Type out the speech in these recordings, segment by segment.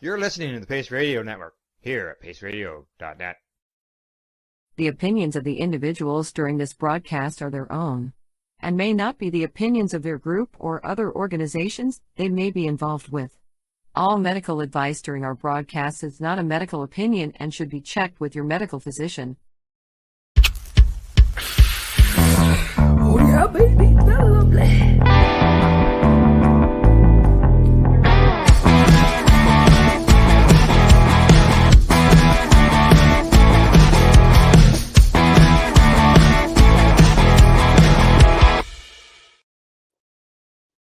You're listening to the Pace Radio Network here at paceradio.net. The opinions of the individuals during this broadcast are their own and may not be the opinions of their group or other organizations they may be involved with. All medical advice during our broadcast is not a medical opinion and should be checked with your medical physician. Oh yeah, baby, that's lovely.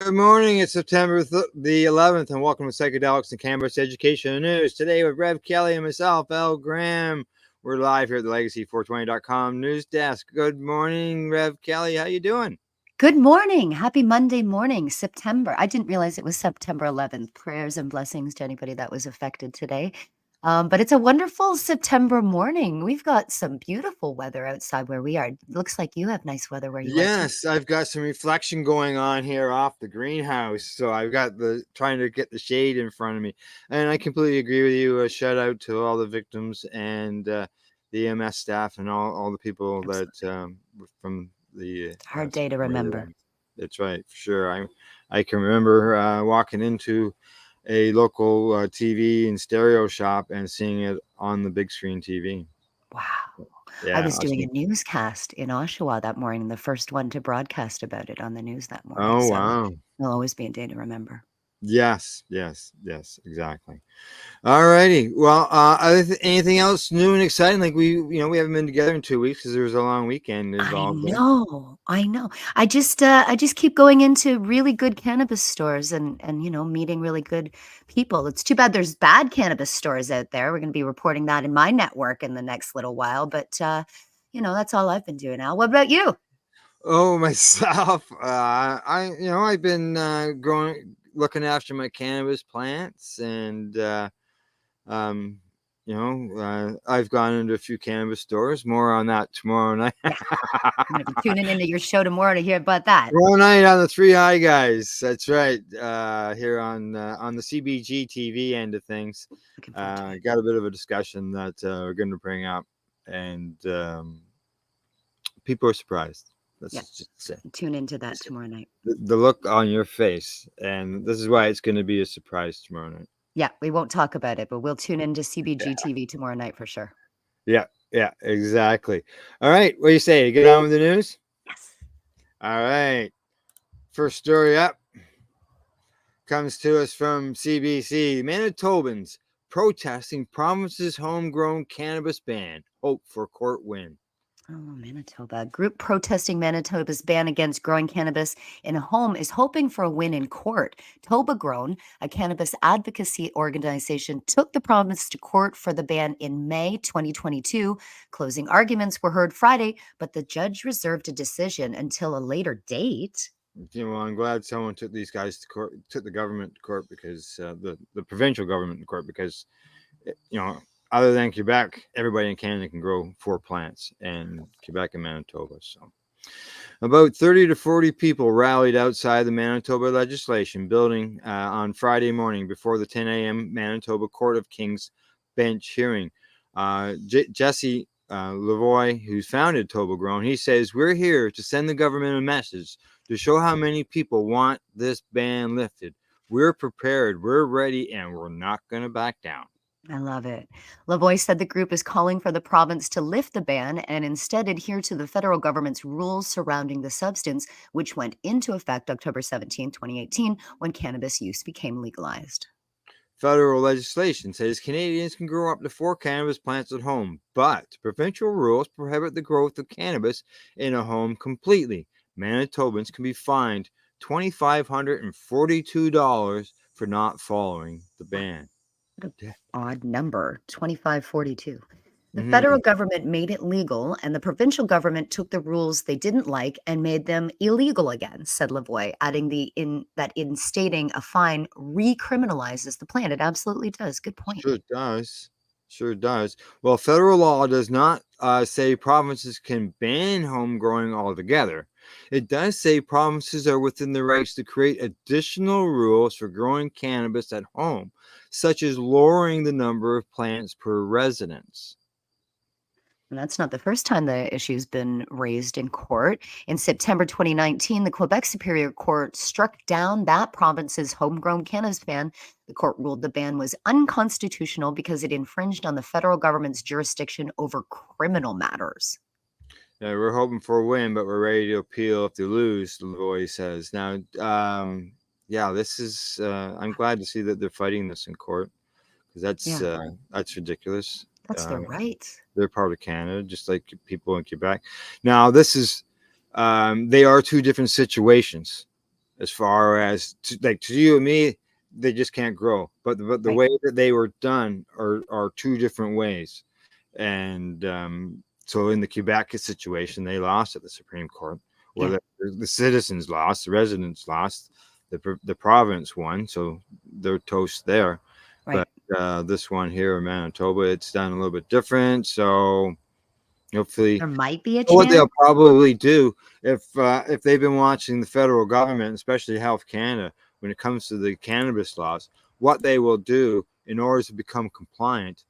Good morning, it's September the 11th, and welcome to Psychedelics and Cannabis Education News. Today with Rev Kelly and myself, Al Graham. We're live here at the Legacy420.com news desk. Good morning, Rev Kelly. How you doing? Good morning. Happy Monday morning, September. I didn't realize it was September 11th. Prayers and blessings to anybody that was affected today. But it's a wonderful September morning. We've got some beautiful weather outside where we are. Looks like you have nice weather where you are. Yes, I've got some reflection going on here off the greenhouse. So I've got trying to get the shade in front of me. And I completely agree with you. A shout out to all the victims and the EMS staff and all the people that from the hard day to remember. That's right, for sure. I can remember walking into a local TV and stereo shop and seeing it on the big screen TV. Wow. Yeah, I was doing a newscast in Oshawa that morning, the first one to broadcast about it on the news that morning. Oh, wow. It'll always be a day to remember. Yes, exactly. All righty. Well, anything else new and exciting? Like we haven't been together in 2 weeks because there was a long weekend involved. I know. I just keep going into really good cannabis stores and meeting really good people. It's too bad there's bad cannabis stores out there. We're going to be reporting that in my network in the next little while. But that's all I've been doing. Al, what about you? Oh, myself. I've been looking after my cannabis plants, and I've gone into a few cannabis stores. More on that tomorrow night. Yeah. I'm gonna be tuning into your show tomorrow to hear about that. Tomorrow night on the Three High Guys. That's right. Here on the CBG TV end of things. Got a bit of a discussion that we're going to bring up, and people are surprised. Let's just say. Tune into that tomorrow night. The look on your face, and this is why it's going to be a surprise tomorrow night. Yeah, we won't talk about it, but we'll tune into CBG TV tomorrow night for sure. Yeah, exactly. All right, what do you say? Get on with the news? Yes. All right. First story up comes to us from CBC. Manitobans protesting province's homegrown cannabis ban. Hope for court win. Oh, Manitoba. Group protesting Manitoba's ban against growing cannabis in a home is hoping for a win in court. Toba Grown, a cannabis advocacy organization, took the province to court for the ban in May 2022. Closing arguments were heard Friday, but the judge reserved a decision until a later date. I'm glad someone took these guys to court, took the government to court, because the provincial government to court, because other than Quebec, everybody in Canada can grow 4 plants, and Quebec and Manitoba. So about 30 to 40 people rallied outside the Manitoba Legislation building on Friday morning before the 10 a.m. Manitoba Court of King's bench hearing. Jesse Lavoie, who's founded Toba Grown, he says, "We're here to send the government a message to show how many people want this ban lifted. We're prepared, we're ready, and we're not going to back down." I love it. Lavoie said the group is calling for the province to lift the ban and instead adhere to the federal government's rules surrounding the substance, which went into effect October 17, 2018, when cannabis use became legalized. Federal legislation says Canadians can grow up to 4 cannabis plants at home, but provincial rules prohibit the growth of cannabis in a home completely. Manitobans can be fined $2,542 for not following the ban. What an odd number, 2542. The federal government made it legal, and the provincial government took the rules they didn't like and made them illegal again, said Lavoie, adding that instating a fine recriminalizes the plan. It absolutely does. Good point. Sure does. Well, federal law does not say provinces can ban home growing altogether. It does say provinces are within the rights to create additional rules for growing cannabis at home, such as lowering the number of plants per residence. And that's not the first time the issue's been raised in court. In September 2019, the Quebec Superior Court struck down that province's homegrown cannabis ban. The court ruled the ban was unconstitutional because it infringed on the federal government's jurisdiction over criminal matters. Yeah, we're hoping for a win, but we're ready to appeal if they lose, Lavoie says. Now, yeah, this is, I'm glad to see that they're fighting this in court, because that's ridiculous. That's their right. They're part of Canada, just like people in Quebec. Now, this is, they are two different situations as far as, like, to you and me, they just can't grow. But the Right. way that they were done are two different ways. And so in the Quebec situation, they lost at the Supreme Court. Well, Yeah. the citizens lost, the residents lost, the province won, so they're toast there. Right. But this one here in Manitoba, it's done a little bit different. So hopefully, There might be a what chance. they'll probably do if they've been watching the federal government, especially Health Canada, when it comes to the cannabis laws, what they will do in order to become compliant,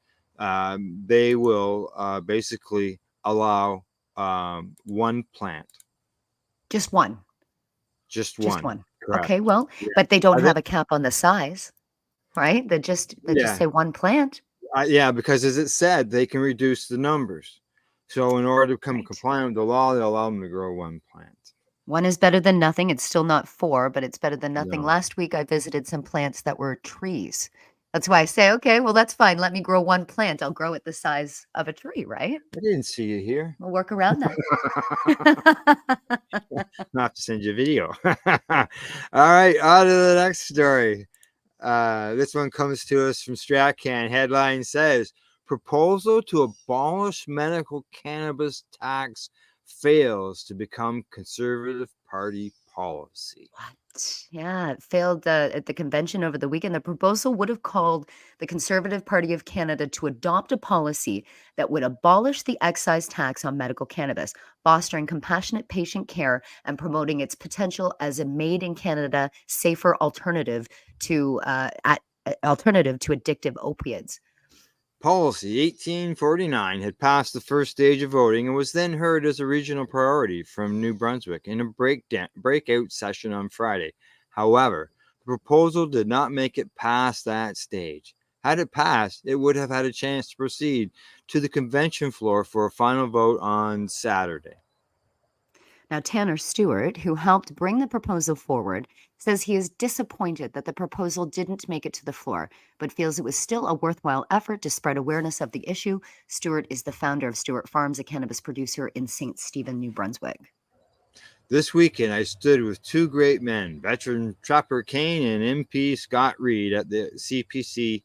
they will basically allow one plant, Just one. just Just one. one. Correct. Okay, well, Yeah. but they don't I have a cap on the size, right? They just Yeah. say one plant. Yeah, because as it said, they can reduce the numbers. So in order to become Right. compliant with the law, they'll allow them to grow one plant. One is better than nothing. It's still not 4, but it's better than nothing. No. Last week, I visited some plants that were trees. That's why I say, okay, well, that's fine. Let me grow one plant. I'll grow it the size of a tree, right? I didn't see you here. We'll work around that. I'll have to send you a video. All right, on to the next story. This one comes to us from Stratcan. Headline says, proposal to abolish medical cannabis tax fails to become Conservative Party policy. What? Yeah, it failed at the convention over the weekend. The proposal would have called the Conservative Party of Canada to adopt a policy that would abolish the excise tax on medical cannabis, fostering compassionate patient care and promoting its potential as a made in Canada safer alternative to addictive opiates. Policy 1849 had passed the first stage of voting and was then heard as a regional priority from New Brunswick in a breakout session on Friday. However, the proposal did not make it past that stage. Had it passed, it would have had a chance to proceed to the convention floor for a final vote on Saturday. Now, Tanner Stewart, who helped bring the proposal forward, says he is disappointed that the proposal didn't make it to the floor, but feels it was still a worthwhile effort to spread awareness of the issue. Stewart is the founder of Stewart Farms, a cannabis producer in St. Stephen, New Brunswick. This weekend, I stood with two great men, veteran Trapper Kane and MP Scott Reed, at the CPC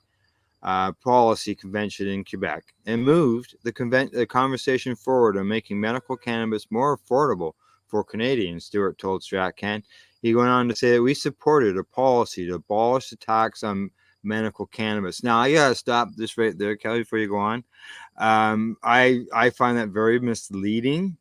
policy convention in Quebec, and moved the conversation forward on making medical cannabis more affordable for Canadians, Stewart told Stratcan. He went on to say that we supported a policy to abolish the tax on medical cannabis. Now, I got to stop this right there, Kelly, before you go on. I find that very misleading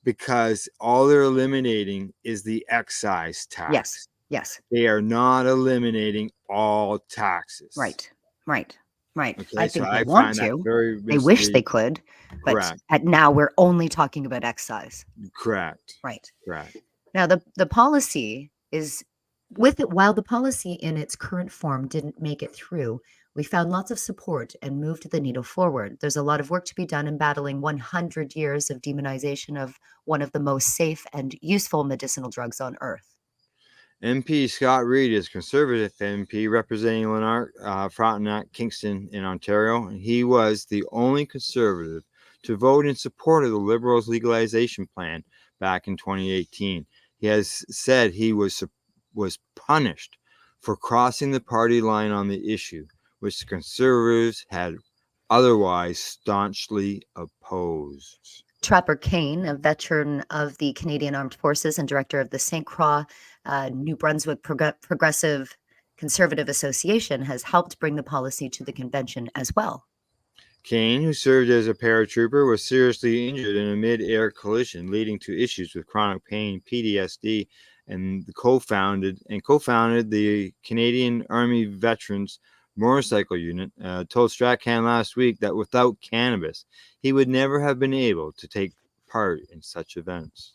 because all they're eliminating is the excise tax. Yes, yes. They are not eliminating all taxes. Right. Okay, I so think I they want find that to. very They wish they misleading. could, but Correct. now we're only talking about excise. Correct. Right. Correct. Now, the policy is with it. While the policy in its current form didn't make it through, we found lots of support and moved the needle forward. There's a lot of work to be done in battling 100 years of demonization of one of the most safe and useful medicinal drugs on earth. MP Scott Reed is Conservative MP representing Frontenac, Kingston in Ontario, and he was the only Conservative to vote in support of the Liberals' legalization plan back in 2018. He has said he was punished for crossing the party line on the issue, which the Conservatives had otherwise staunchly opposed. Trapper Kane, a veteran of the Canadian Armed Forces and director of the St. Croix New Brunswick Progressive Conservative Association, has helped bring the policy to the convention as well. Kane, who served as a paratrooper, was seriously injured in a mid-air collision, leading to issues with chronic pain, PTSD, and co-founded the Canadian Army Veterans Motorcycle Unit. Told Strachan last week that without cannabis, he would never have been able to take part in such events.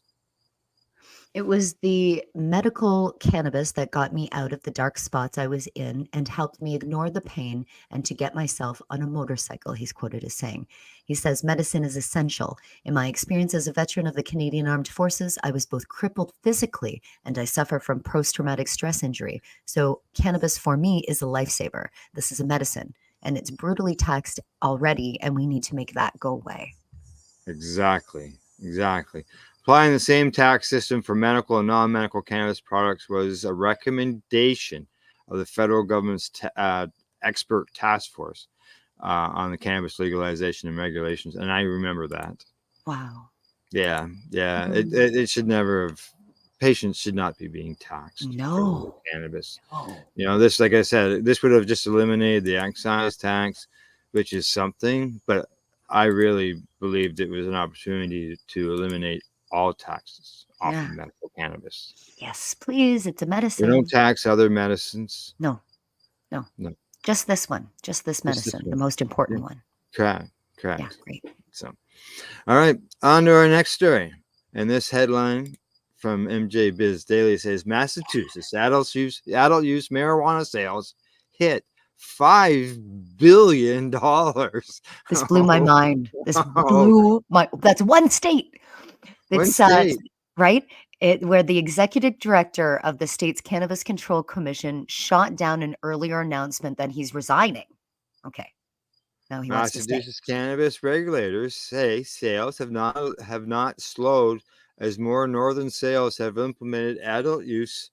It was the medical cannabis that got me out of the dark spots I was in and helped me ignore the pain and to get myself on a motorcycle, he's quoted as saying. He says, medicine is essential. In my experience as a veteran of the Canadian Armed Forces, I was both crippled physically and I suffer from post-traumatic stress injury. So cannabis for me is a lifesaver. This is a medicine and it's brutally taxed already and we need to make that go away. Exactly. Applying the same tax system for medical and non-medical cannabis products was a recommendation of the federal government's expert task force on the cannabis legalization and regulations, and I remember that. Wow. Yeah. It should never have. Patients should not be being taxed for cannabis. No. This, like I said, this would have just eliminated the excise tax, which is something, but I really believed it was an opportunity to eliminate all taxes off of medical cannabis. Yes, please. It's a medicine. We don't tax other medicines. No. Just this one. Just this medicine. The most important one. Correct. Yeah, great. So, all right, on to our next story. And this headline from MJ Biz Daily says Massachusetts adult use marijuana sales hit $5 billion. This blew my mind. That's one state. Right? Where the executive director of the state's Cannabis Control Commission shot down an earlier announcement that he's resigning. Okay. Now he wants to stay. Massachusetts cannabis regulators say sales have not slowed as more northern states have implemented adult use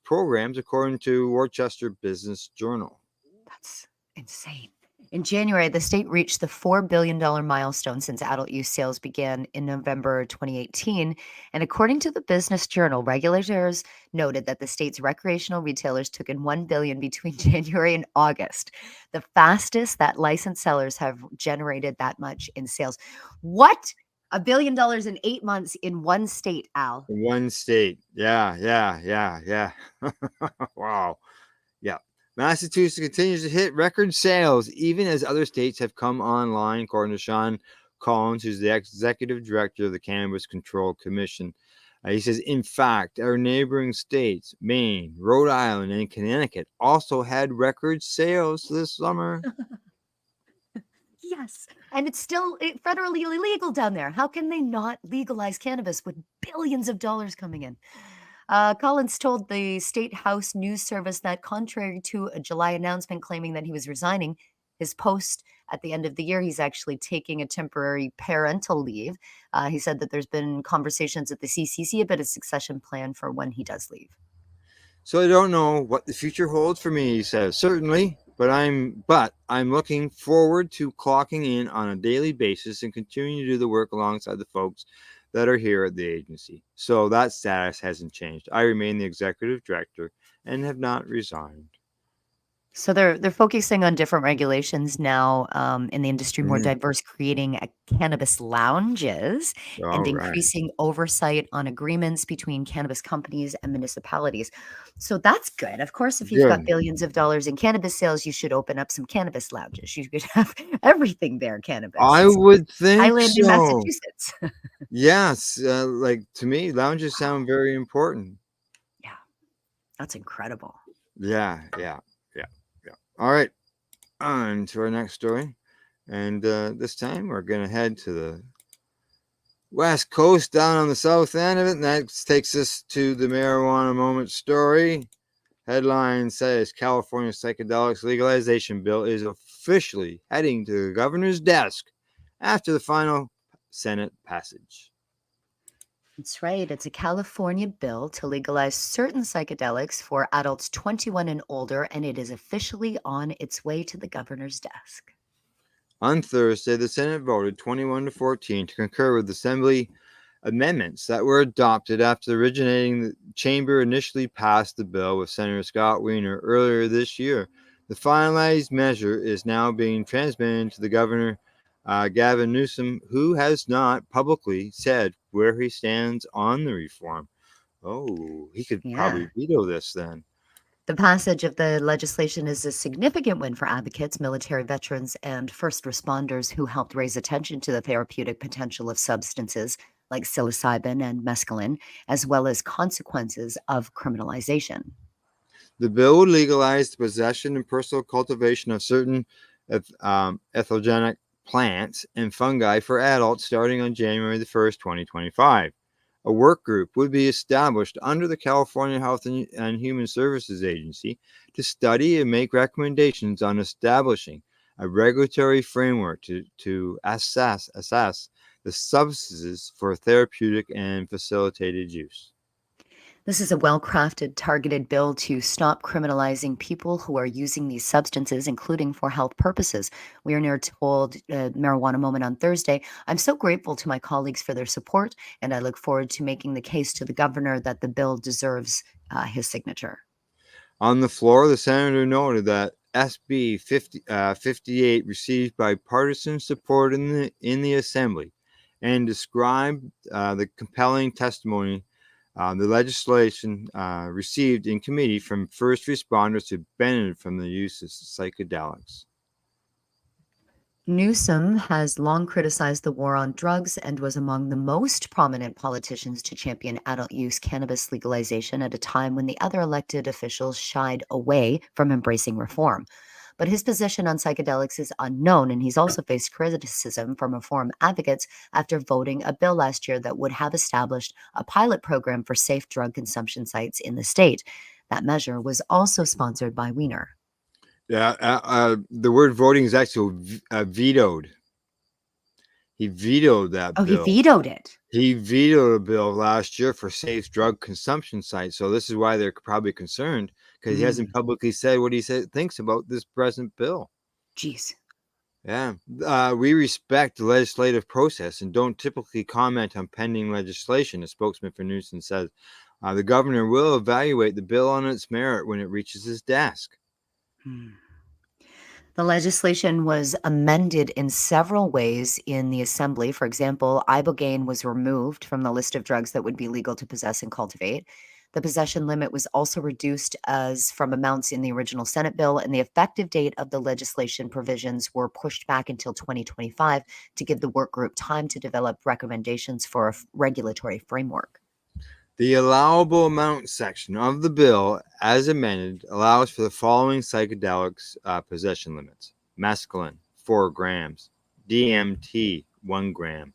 programs, according to Worcester Business Journal. That's insane. In January, the state reached the $4 billion milestone since adult use sales began in November 2018. And according to the Business Journal, regulators noted that the state's recreational retailers took in $1 billion between January and August, the fastest that licensed sellers have generated that much in sales. What? $1 billion in 8 months in one state, Al. In one state. Yeah. Wow. Yeah. Massachusetts continues to hit record sales, even as other states have come online, according to Sean Collins, who's the executive director of the Cannabis Control Commission. He says, in fact, our neighboring states, Maine, Rhode Island, and Connecticut, also had record sales this summer. Yes. And it's still federally illegal down there. How can they not legalize cannabis with billions of dollars coming in? Collins told the State House News Service that contrary to a July announcement claiming that he was resigning his post at the end of the year, he's actually taking a temporary parental leave. He said that there's been conversations at the CCC about a succession plan for when he does leave. So I don't know what the future holds for me, he says. Certainly, but I'm looking forward to clocking in on a daily basis and continuing to do the work alongside the folks that are here at the agency. So that status hasn't changed. I remain the executive director and have not resigned. So they're focusing on different regulations now in the industry, more diverse, creating cannabis lounges and increasing oversight on agreements between cannabis companies and municipalities. So that's good. Of course, if you've got billions of dollars in cannabis sales, you should open up some cannabis lounges. You could have everything there, cannabis. I would think Island so. in Massachusetts. Yes, like to me, lounges sound very important. Yeah, that's incredible. Yeah. All right, on to our next story. And this time we're going to head to the West Coast, down on the south end of it. And that takes us to the marijuana moment story. Headline says California Psychedelics Legalization Bill is officially heading to the governor's desk after the final Senate passage. That's right. It's a California bill to legalize certain psychedelics for adults 21 and older, and it is officially on its way to the governor's desk. On Thursday, the Senate voted 21-14 to concur with Assembly amendments that were adopted after the originating chamber initially passed the bill with Senator Scott Wiener earlier this year. The finalized measure is now being transmitted to the governor, Gavin Newsom, who has not publicly said where he stands on the reform. Oh, he could Yeah. probably veto this then. The passage of the legislation is a significant win for advocates, military veterans, and first responders who helped raise attention to the therapeutic potential of substances like psilocybin and mescaline, as well as consequences of criminalization. The bill would legalize the possession and personal cultivation of certain ethogenic plants and fungi for adults starting on January the 1st, 2025. A work group would be established under the California Health and Human Services Agency to study and make recommendations on establishing a regulatory framework to assess the substances for therapeutic and facilitated use. This is a well crafted, targeted bill to stop criminalizing people who are using these substances, including for health purposes. We are near told Marijuana Moment on Thursday. I'm so grateful to my colleagues for their support, and I look forward to making the case to the governor that the bill deserves his signature. On the floor, the senator noted that SB 58 received bipartisan support in the assembly and described the compelling testimony the legislation received in committee from first responders who benefited from the use of psychedelics. Newsom has long criticized the war on drugs and was among the most prominent politicians to champion adult use cannabis legalization at a time when the other elected officials shied away from embracing reform. But his position on psychedelics is unknown, and he's also faced criticism from reform advocates after voting a bill last year that would have established a pilot program for safe drug consumption sites in the state. That measure was also sponsored by Wiener. Yeah, the word voting is actually vetoed. He vetoed that Oh, he bill. vetoed it. He vetoed a bill last year for safe drug consumption sites. So this is why they're probably concerned, because he hasn't publicly said what he thinks about this present bill. Jeez. Yeah, we respect the legislative process and don't typically comment on pending legislation. A spokesman for Newsom says the governor will evaluate the bill on its merit when it reaches his desk. The legislation was amended in several ways in the assembly. For example, ibogaine was removed from the list of drugs that would be legal to possess and cultivate. The possession limit was also reduced as from amounts in the original Senate bill, and the effective date of the legislation provisions were pushed back until 2025 to give the work group time to develop recommendations for a regulatory framework. The allowable amount section of the bill, as amended, allows for the following psychedelics possession limits: mescaline, 4 grams, DMT, 1 gram,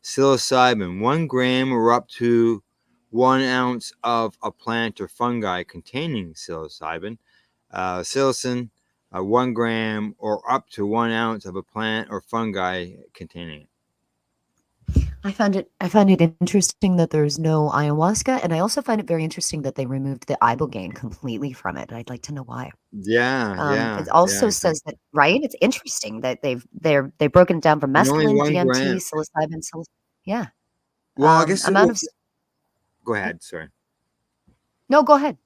psilocybin, 1 gram or up to 1 ounce of a plant or fungi containing psilocybin, psilocin, 1 gram or up to 1 ounce of a plant or fungi containing it. I find it interesting that there's no ayahuasca, and I also find it very interesting that they removed the ibogaine completely from it. I'd like to know why. Yeah, It also yeah. says that, right? It's interesting that they've broken it down from And only mescaline, 1 DMT, gram. psilocybin, yeah. Well, I guess Amount of go ahead. Sorry. no, go ahead.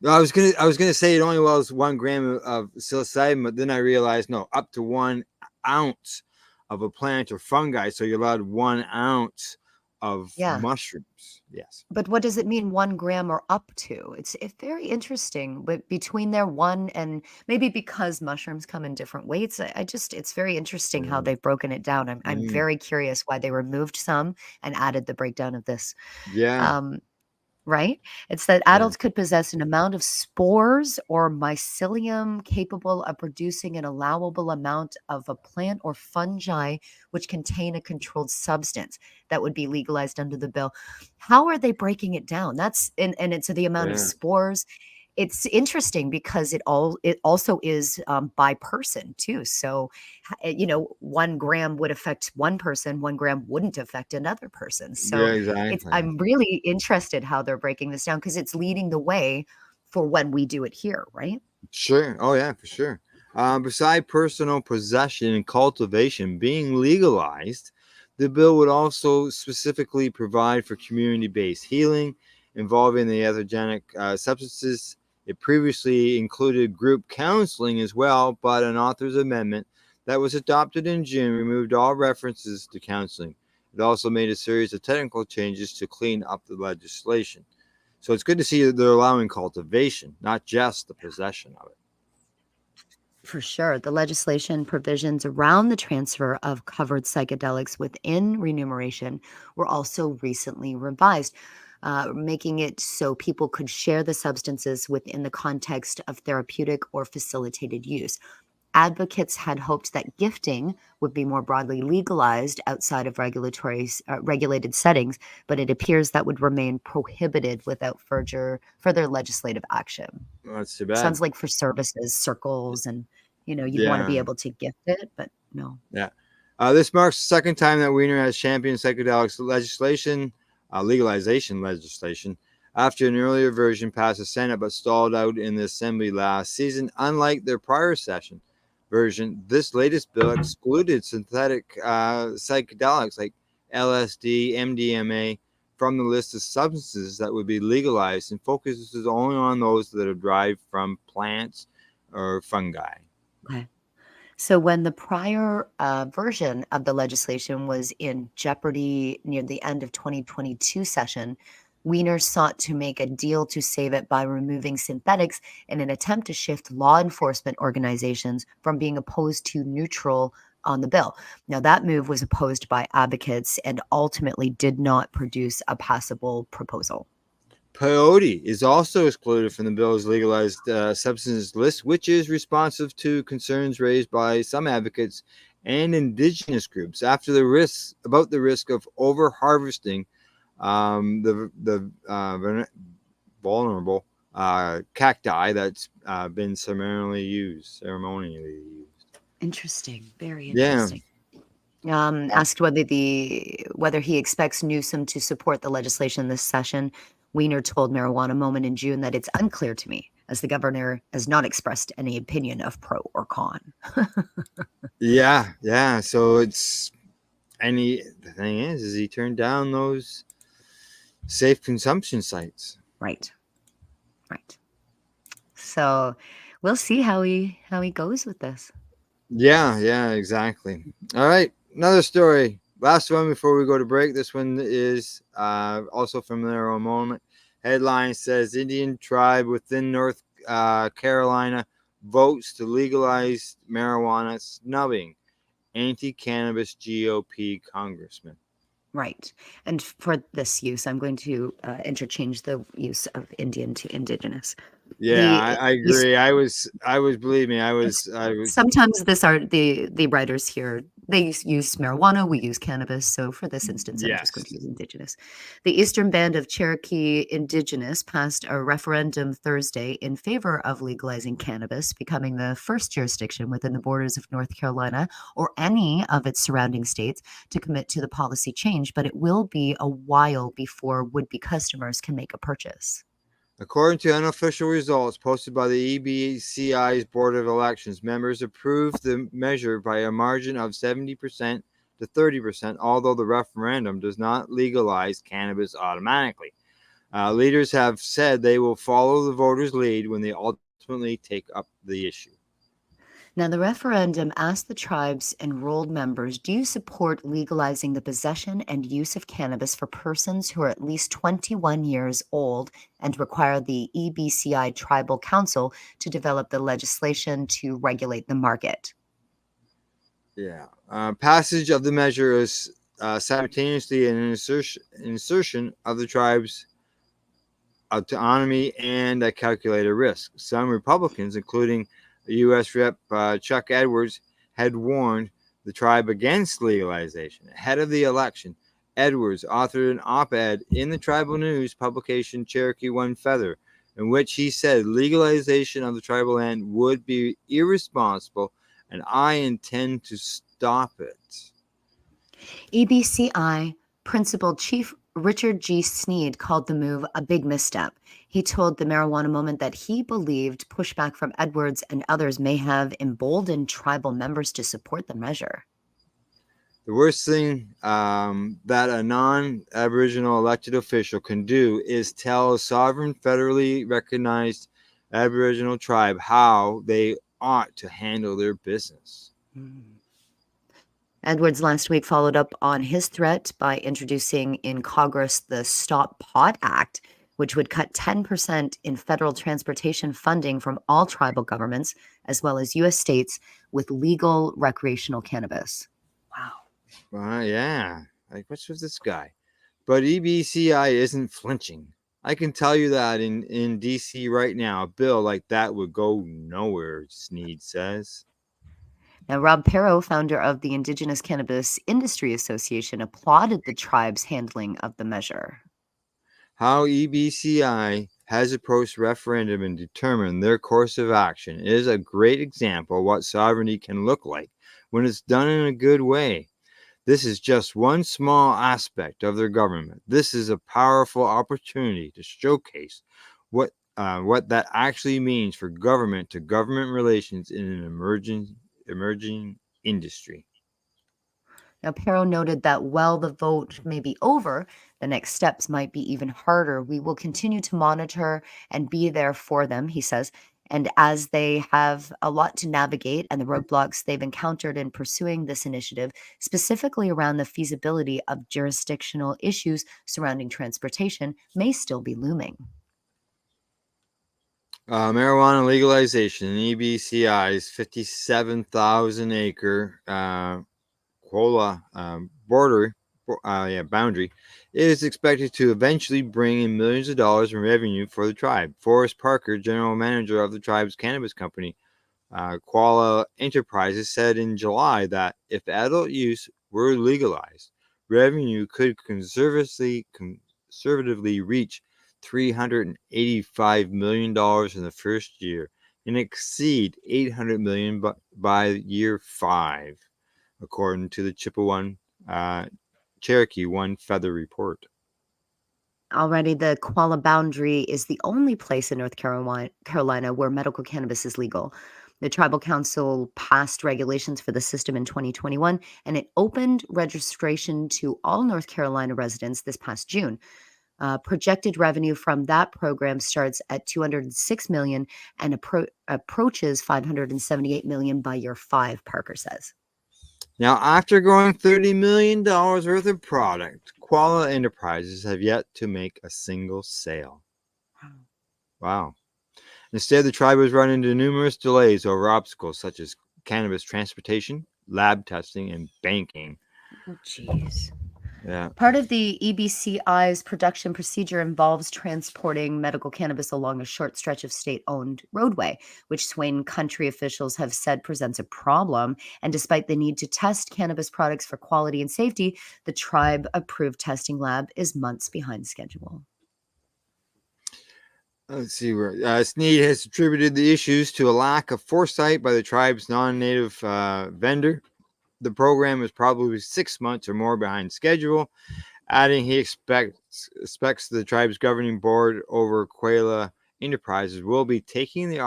No, I was gonna say it only was 1 gram of psilocybin, but then I realized no, up to 1 ounce of a plant or fungi. So you're allowed 1 ounce of Yeah. mushrooms. Yes. But what does it mean 1 gram or up to? It's very interesting, but between their 1 and maybe because mushrooms come in different weights, I just it's very interesting how they've broken it down. I'm Mm. very curious why they removed some and added the breakdown of this. Yeah. Right? It's that adults could possess an amount of spores or mycelium capable of producing an allowable amount of a plant or fungi which contain a controlled substance that would be legalized under the bill. How are they breaking it down? That's and it's the amount of Yeah. spores. It's interesting because it also is by person too. So, 1 gram would affect one person, 1 gram wouldn't affect another person. So Yeah. Exactly. I'm really interested how they're breaking this down because it's leading the way for when we do it here, right? Sure. Oh yeah, for sure. Beside personal possession and cultivation being legalized, the bill would also specifically provide for community-based healing involving the ethogenic substances It previously included group counseling as well, but an author's amendment that was adopted in June removed all references to counseling. It also made a series of technical changes to clean up the legislation. So it's good to see that they're allowing cultivation, not just the possession of it. For sure. The legislation provisions around the transfer of covered psychedelics within remuneration were also recently revised, making it so people could share the substances within the context of therapeutic or facilitated use. Advocates had hoped that gifting would be more broadly legalized outside of regulated settings, but it appears that would remain prohibited without further legislative action. Well, that's too bad. Sounds like for services, circles, and you'd want to be Yeah. able to gift it, but no. Yeah. This marks the second time that Wiener has championed psychedelics legislation, legalization legislation, after an earlier version passed the Senate but stalled out in the Assembly last season. Unlike their prior session version, this latest bill excluded synthetic psychedelics like LSD, MDMA from the list of substances that would be legalized and focuses only on those that are derived from plants or fungi. Okay. So when the prior version of the legislation was in jeopardy near the end of 2022 session, Wiener sought to make a deal to save it by removing synthetics in an attempt to shift law enforcement organizations from being opposed to neutral on the bill. Now, that move was opposed by advocates and ultimately did not produce a passable proposal. Peyote is also excluded from the bill's legalized substances list, which is responsive to concerns raised by some advocates and indigenous groups after the risk of over harvesting the vulnerable cacti that's been ceremonially used. Interesting. Very Yeah. interesting. Asked whether he expects Newsom to support the legislation this session, Wiener told Marijuana Moment in June that it's unclear to me, as the governor has not expressed any opinion of pro or con. Yeah. So the thing is he turned down those safe consumption sites. Right. So we'll see how he goes with this. Yeah, exactly. All right, another story. Last one before we go to break. This one is also from their own moment. Headline says Indian tribe within North Carolina votes to legalize marijuana, snubbing Anti-Cannabis GOP Congressman. Right. And for this use, I'm going to interchange the use of Indian to indigenous. Yeah, I agree. I was. Believe me, I was. Sometimes the writers here, they use marijuana, we use cannabis. So for this instance, I'm just going to use indigenous. The Eastern Band of Cherokee Indigenous passed a referendum Thursday in favor of legalizing cannabis, becoming the first jurisdiction within the borders of North Carolina or any of its surrounding states to commit to the policy change, but it will be a while before would-be customers can make a purchase. According to unofficial results posted by the EBCI's Board of Elections, members approved the measure by a margin of 70% to 30%, although the referendum does not legalize cannabis automatically. Leaders have said they will follow the voters' lead when they ultimately take up the issue. Now, the referendum asked the tribe's enrolled members, do you support legalizing the possession and use of cannabis for persons who are at least 21 years old and require the EBCI Tribal Council to develop the legislation to regulate the market? Yeah. Passage of the measure is simultaneously an insertion of the tribe's autonomy and a calculated risk. Some Republicans, including U.S. Rep. Chuck Edwards, had warned the tribe against legalization. Ahead of the election, Edwards authored an op-ed in the tribal news publication Cherokee One Feather, in which he said legalization of the tribal land would be irresponsible, and I intend to stop it. EBCI Principal Chief Richard G. Sneed called the move a big misstep. He told the Marijuana Moment that he believed pushback from Edwards and others may have emboldened tribal members to support the measure. The worst thing that a non-Aboriginal elected official can do is tell a sovereign, federally recognized Aboriginal tribe how they ought to handle their business. Edwards last week followed up on his threat by introducing in Congress the Stop Pot Act, which would cut 10% in federal transportation funding from all tribal governments, as well as U.S. states with legal recreational cannabis. Wow. Yeah. Like, what's with this guy? But EBCI isn't flinching. I can tell you that in D.C. right now, a bill like that would go nowhere, Sneed says. Now, Rob Perot, founder of the Indigenous Cannabis Industry Association, applauded the tribe's handling of the measure. How EBCI has approached referendum and determined their course of action is a great example of what sovereignty can look like when it's done in a good way. This is just one small aspect of their government. This is a powerful opportunity to showcase what that actually means for government to government relations in an emerging industry. Now, Perot noted that while the vote may be over, the next steps might be even harder. We will continue to monitor and be there for them, he says. And as they have a lot to navigate and the roadblocks they've encountered in pursuing this initiative, specifically around the feasibility of jurisdictional issues surrounding transportation, may still be looming. Marijuana legalization in EBCI's 57,000 acre Quola boundary is expected to eventually bring in millions of dollars in revenue for the tribe. Forrest Parker, general manager of the tribe's cannabis company, Quala Enterprises, said in July that if adult use were legalized, revenue could conservatively reach $385 million in the first year and exceed $800 million by year 5. According to the Chippewa Cherokee One Feather report. Already, the Quala boundary is the only place in North Carolina where medical cannabis is legal. The Tribal Council passed regulations for the system in 2021, and it opened registration to all North Carolina residents this past June. Projected revenue from that program starts at $206 million and approaches $578 million by year 5, Parker says. Now, after growing $30 million worth of product, Quala Enterprises have yet to make a single sale. Wow. Instead, the tribe has run into numerous delays over obstacles such as cannabis transportation, lab testing, and banking. Oh, jeez. Yeah. Part of the EBCI's production procedure involves transporting medical cannabis along a short stretch of state-owned roadway, which Swain Country officials have said presents a problem. And despite the need to test cannabis products for quality and safety, the tribe-approved testing lab is months behind schedule. Let's see where Snead has attributed the issues to a lack of foresight by the tribe's non-native vendor. The program is probably 6 months or more behind schedule, adding he expects the tribe's governing board over Quala Enterprises will be taking the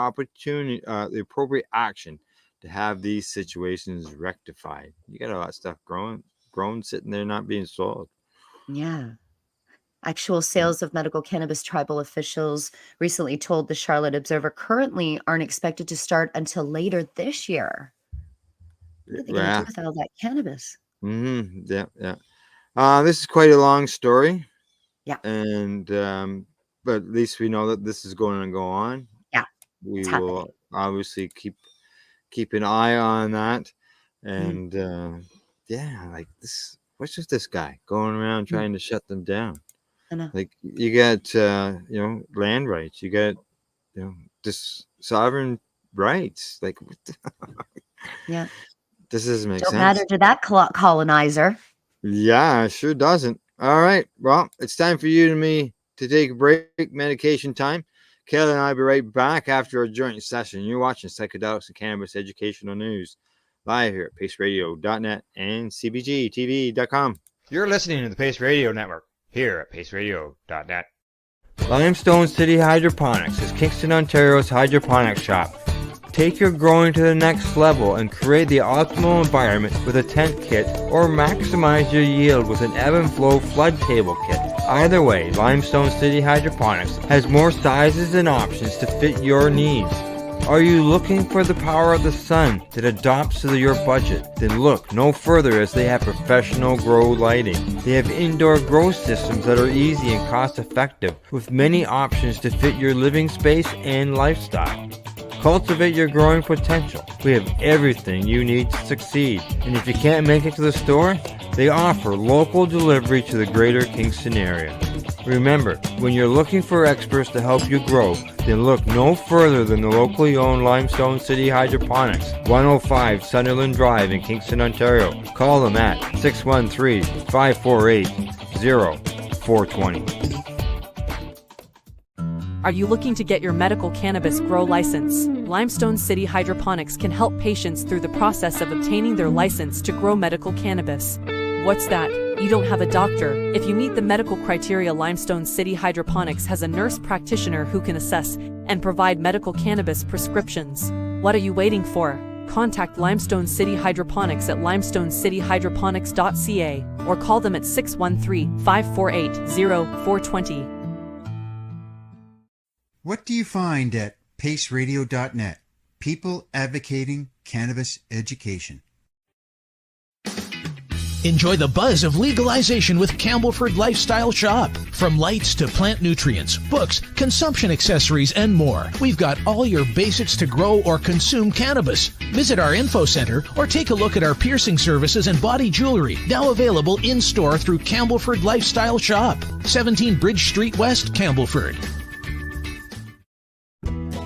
appropriate action to have these situations rectified. You got a lot of stuff grown, sitting there not being sold. Yeah. Actual sales of medical cannabis, tribal officials recently told the Charlotte Observer, currently aren't expected to start until later this year. What are they going to do with all that cannabis? Yeah. This is quite a long story. Yeah. And but at least we know that this is going to go on. Yeah. We will obviously keep an eye on that. And like this, what's with this guy going around trying to shut them down? I know. Like you got land rights, you got this sovereign rights. Like yeah. This doesn't make sense. Don't matter to that colonizer. Yeah, it sure doesn't. All right. Well, it's time for you and me to take a break, medication time. Kayla and I will be right back after a joint session. You're watching Psychedelics and Cannabis Educational News live here at paceradio.net and cbgtv.com. You're listening to the Pace Radio Network here at paceradio.net. Limestone City Hydroponics is Kingston, Ontario's hydroponics shop. Take your growing to the next level and create the optimal environment with a tent kit or maximize your yield with an ebb and flow flood table kit. Either way, Limestone City Hydroponics has more sizes and options to fit your needs. Are you looking for the power of the sun that adapts to your budget? Then look no further, as they have professional grow lighting. They have indoor grow systems that are easy and cost effective, with many options to fit your living space and lifestyle. Cultivate your growing potential. We have everything you need to succeed. And if you can't make it to the store, they offer local delivery to the greater Kingston area. Remember, when you're looking for experts to help you grow, then look no further than the locally owned Limestone City Hydroponics, 105 Sunderland Drive in Kingston, Ontario. Call them at 613-548-0420. Are you looking to get your medical cannabis grow license? Limestone City Hydroponics can help patients through the process of obtaining their license to grow medical cannabis. What's that? You don't have a doctor? If you meet the medical criteria, Limestone City Hydroponics has a nurse practitioner who can assess and provide medical cannabis prescriptions. What are you waiting for? Contact Limestone City Hydroponics at limestonecityhydroponics.ca or call them at 613-548-0420. What do you find at paceradio.net? People advocating cannabis education. Enjoy the buzz of legalization with Campbellford Lifestyle Shop. From lights to plant nutrients, books, consumption accessories, and more, we've got all your basics to grow or consume cannabis. Visit our info center or take a look at our piercing services and body jewelry, now available in-store through Campbellford Lifestyle Shop, 17 Bridge Street West, Campbellford.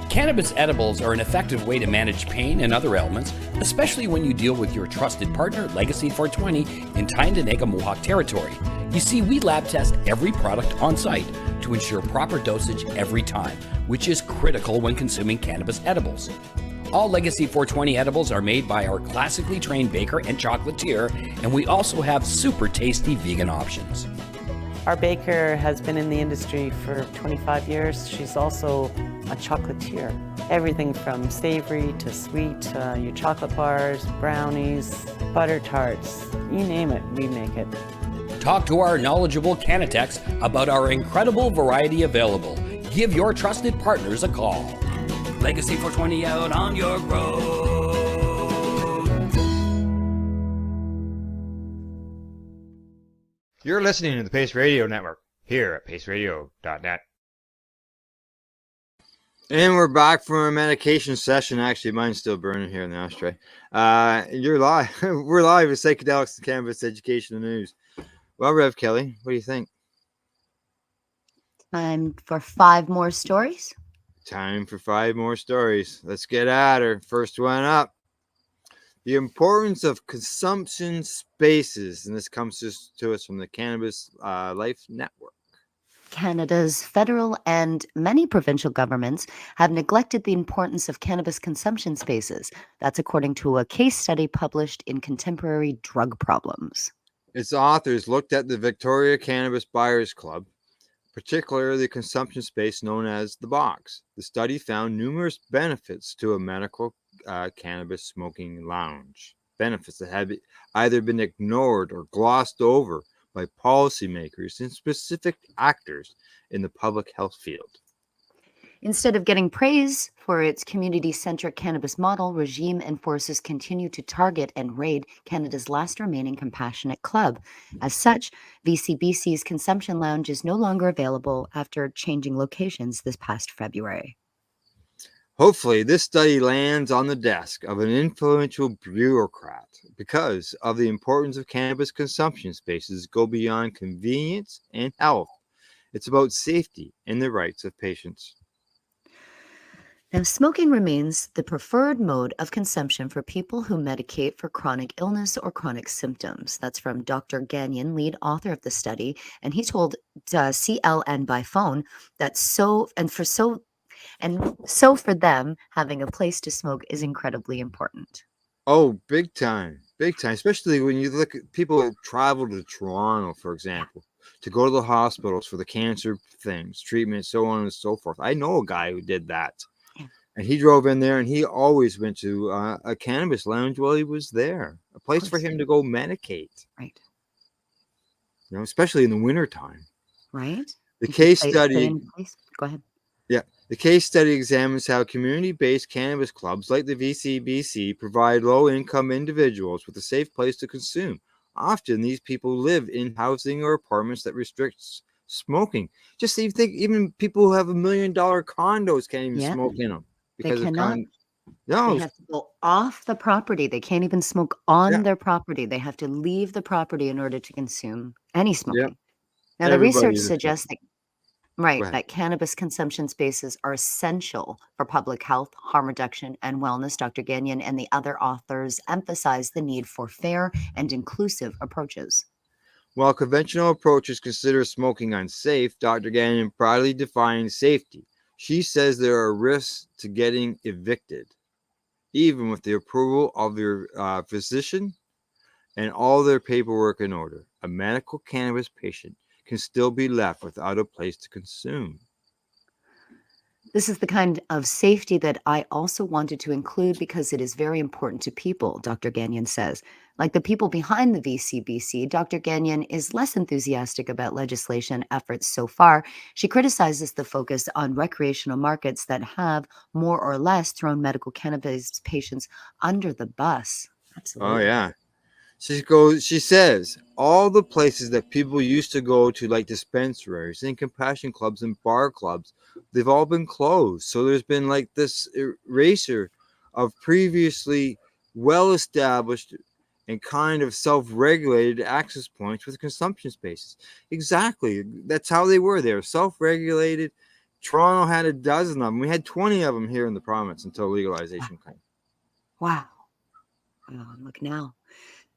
Cannabis edibles are an effective way to manage pain and other ailments, especially when you deal with your trusted partner, Legacy 420, in Tyendinaga Mohawk territory. You see, we lab test every product on site to ensure proper dosage every time, which is critical when consuming cannabis edibles. All Legacy 420 edibles are made by our classically trained baker and chocolatier, and we also have super tasty vegan options. Our baker has been in the industry for 25 years. She's also a chocolatier. Everything from savory to sweet, your chocolate bars, brownies, butter tarts, you name it, we make it. Talk to our knowledgeable Cannatex about our incredible variety available. Give your trusted partners a call. Legacy 420 out on your road. You're listening to the Pace Radio Network here at paceradio.net. And we're back from our medication session. Actually, mine's still burning here in the ashtray. You're live. We're live with Psychedelics Cannabis Education and News. Well, Rev Kelly, what do you think? Time for 5 more stories. Time for 5 more stories. Let's get at her. First one up. The importance of consumption spaces. And this comes to us from the Cannabis Life Network. Canada's federal and many provincial governments have neglected the importance of cannabis consumption spaces. That's according to a case study published in Contemporary Drug Problems. Its authors looked at the Victoria Cannabis Buyers Club, particularly the consumption space known as the box. The study found numerous benefits to a medical cannabis smoking lounge, benefits that had either been ignored or glossed over by policymakers and specific actors in the public health field. Instead of getting praise for its community-centric cannabis model, regime enforcers continue to target and raid Canada's last remaining compassionate club. As such, VCBC's consumption lounge is no longer available after changing locations this past February. Hopefully, this study lands on the desk of an influential bureaucrat because of the importance of cannabis consumption spaces go beyond convenience and health. It's about safety and the rights of patients. Now, smoking remains the preferred mode of consumption for people who medicate for chronic illness or chronic symptoms. That's from Dr. Gagnon, lead author of the study, and he told CLN by phone that so for them, having a place to smoke is incredibly important. Oh, big time, especially when you look at people who travel to Toronto, for example, to go to the hospitals for the cancer things, treatment, so on and so forth. I know a guy who did that. And he drove in there and he always went to a cannabis lounge while he was there, a place for him to go medicate. Right. You know, especially in the wintertime. right? The You can case stay study, in place. Go ahead. yeah, the case study examines how community-based cannabis clubs like the VCBC provide low-income individuals with a safe place to consume. Often, these people live in housing or apartments that restricts smoking. Just you think, even people who have $1 million condos can't even Yeah, smoke in them they because of cannot. They no, have to go off the property. They can't even smoke yeah, on their property. They have to leave the property in order to consume any yeah, smoking. Now, the research everybody's a smoker. suggests that Go right, ahead. that cannabis consumption spaces are essential for public health, harm reduction, and wellness. Dr. Gagnon and the other authors emphasize the need for fair and inclusive approaches. While conventional approaches consider smoking unsafe, Dr. Gagnon proudly defines safety. She says there are risks to getting evicted, even with the approval of your physician and all their paperwork in order. A medical cannabis patient can still be left without a place to consume. This is the kind of safety that I also wanted to include because it is very important to people, Dr. Gagnon says. Like the people behind the VCBC, Dr. Gagnon is less enthusiastic about legislation efforts so far. She criticizes the focus on recreational markets that have more or less thrown medical cannabis patients under the bus. Oh, Absolutely. yeah. She says, all the places that people used to go to, like dispensaries and compassion clubs and bar clubs, they've all been closed. So there's been like this erasure of previously well established and kind of self regulated access points with consumption spaces. Exactly. That's how they were. They were self regulated. Toronto had a dozen of them. We had 20 of them here in the province until legalization came. Wow. Look now.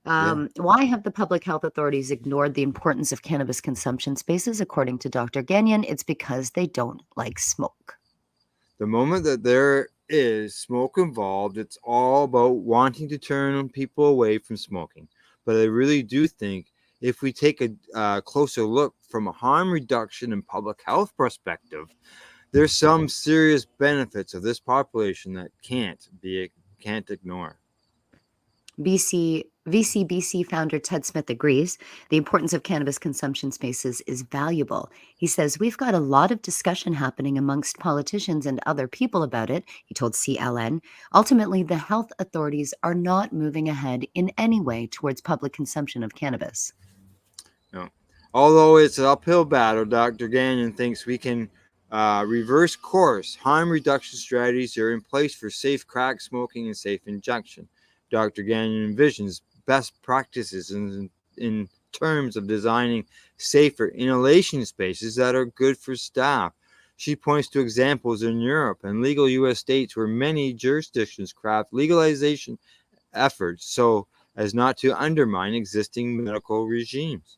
Yeah. Why have the public health authorities ignored the importance of cannabis consumption spaces? According to Dr. Gagnon, it's because they don't like smoke. The moment that there is smoke involved, it's all about wanting to turn people away from smoking. But I really do think if we take a closer look from a harm reduction and public health perspective, there's some serious benefits of this population that can't ignore. VCBC founder Ted Smith agrees the importance of cannabis consumption spaces is valuable. He says, we've got a lot of discussion happening amongst politicians and other people about it, he told CLN. Ultimately, the health authorities are not moving ahead in any way towards public consumption of cannabis. No. Although it's an uphill battle, Dr. Gagnon thinks we can reverse course. Harm reduction strategies are in place for safe crack smoking and safe injection. Dr. Gagnon envisions best practices in terms of designing safer inhalation spaces that are good for staff. She points to examples in Europe and legal U.S. states where many jurisdictions craft legalization efforts so as not to undermine existing medical regimes.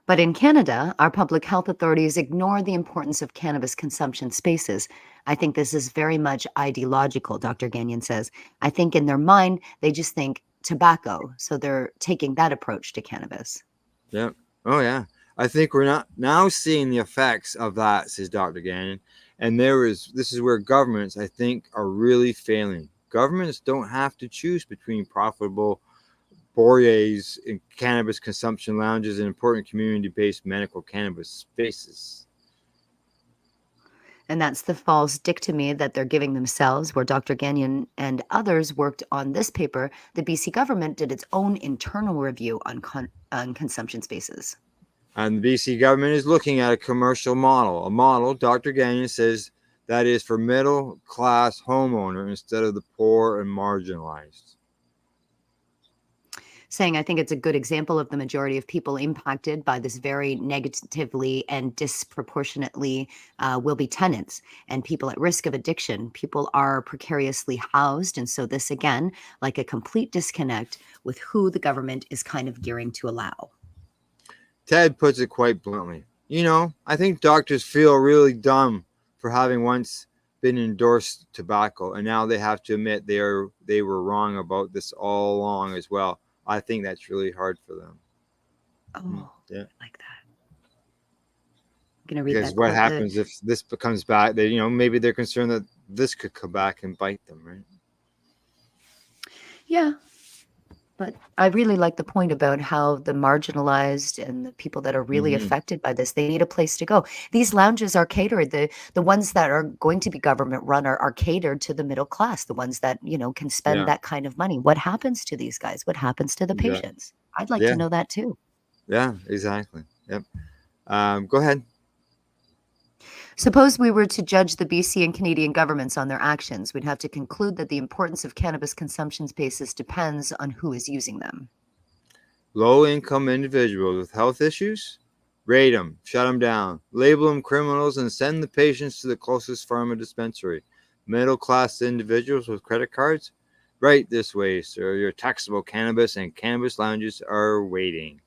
But in Canada, our public health authorities ignore the importance of cannabis consumption spaces. I think this is very much ideological, Dr. Gagnon says. I think in their mind, they just think tobacco. So they're taking that approach to cannabis. Yeah. Oh, yeah. I think we're not now seeing the effects of that, says Dr. Gagnon. And this is where governments, I think, are really failing. Governments don't have to choose between profitable forays in cannabis consumption lounges and important community-based medical cannabis spaces. And that's the false dichotomy that they're giving themselves, where Dr. Gagnon and others worked on this paper. The BC government did its own internal review on consumption spaces. And the BC government is looking at a commercial model. A model, Dr. Gagnon says, that is for middle-class homeowner instead of the poor and marginalized. Saying, I think it's a good example of the majority of people impacted by this very negatively and disproportionately will be tenants and people at risk of addiction. People are precariously housed. And so this, again, like a complete disconnect with who the government is kind of gearing to allow. Ted puts it quite bluntly. I think doctors feel really dumb for having once been endorsed tobacco, and now they have to admit they were wrong about this all along as well. I think that's really hard for them. Oh, yeah. I like that. I'm going to read because that what quote. happens if this becomes back? Maybe they're concerned that this could come back and bite them, right? Yeah. But I really like the point about how the marginalized and the people that are really Hmm. affected by this, they need a place to go. These lounges are catered. The ones that are going to be government run are catered to the middle class, the ones that, can spend Yeah, that kind of money. What happens to these guys? What happens to the exactly. patients? I'd like to Yeah, know that too. yeah, exactly. Yep. Go ahead. Suppose we were to judge the BC and Canadian governments on their actions. We'd have to conclude that the importance of cannabis consumption spaces depends on who is using them. Low-income individuals with health issues, rate them, shut them down, label them criminals, and send the patients to the closest pharma dispensary. Middle-class individuals with credit cards, right this way, sir. Your taxable cannabis and cannabis lounges are waiting.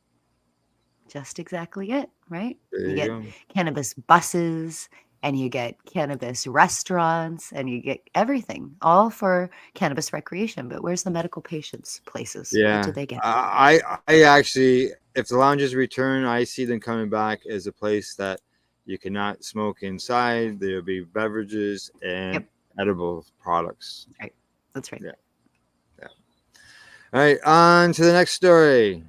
Just exactly it, right? There You you get go. cannabis buses and you get cannabis restaurants and you get everything, all for cannabis recreation. But where's the medical patients places? What do Yeah, they get? I actually, if the lounges return, I see them coming back as a place that you cannot smoke inside. There'll be beverages and Yep, edible products. that's right. That's right. Yeah, yeah. All right, on to the next story.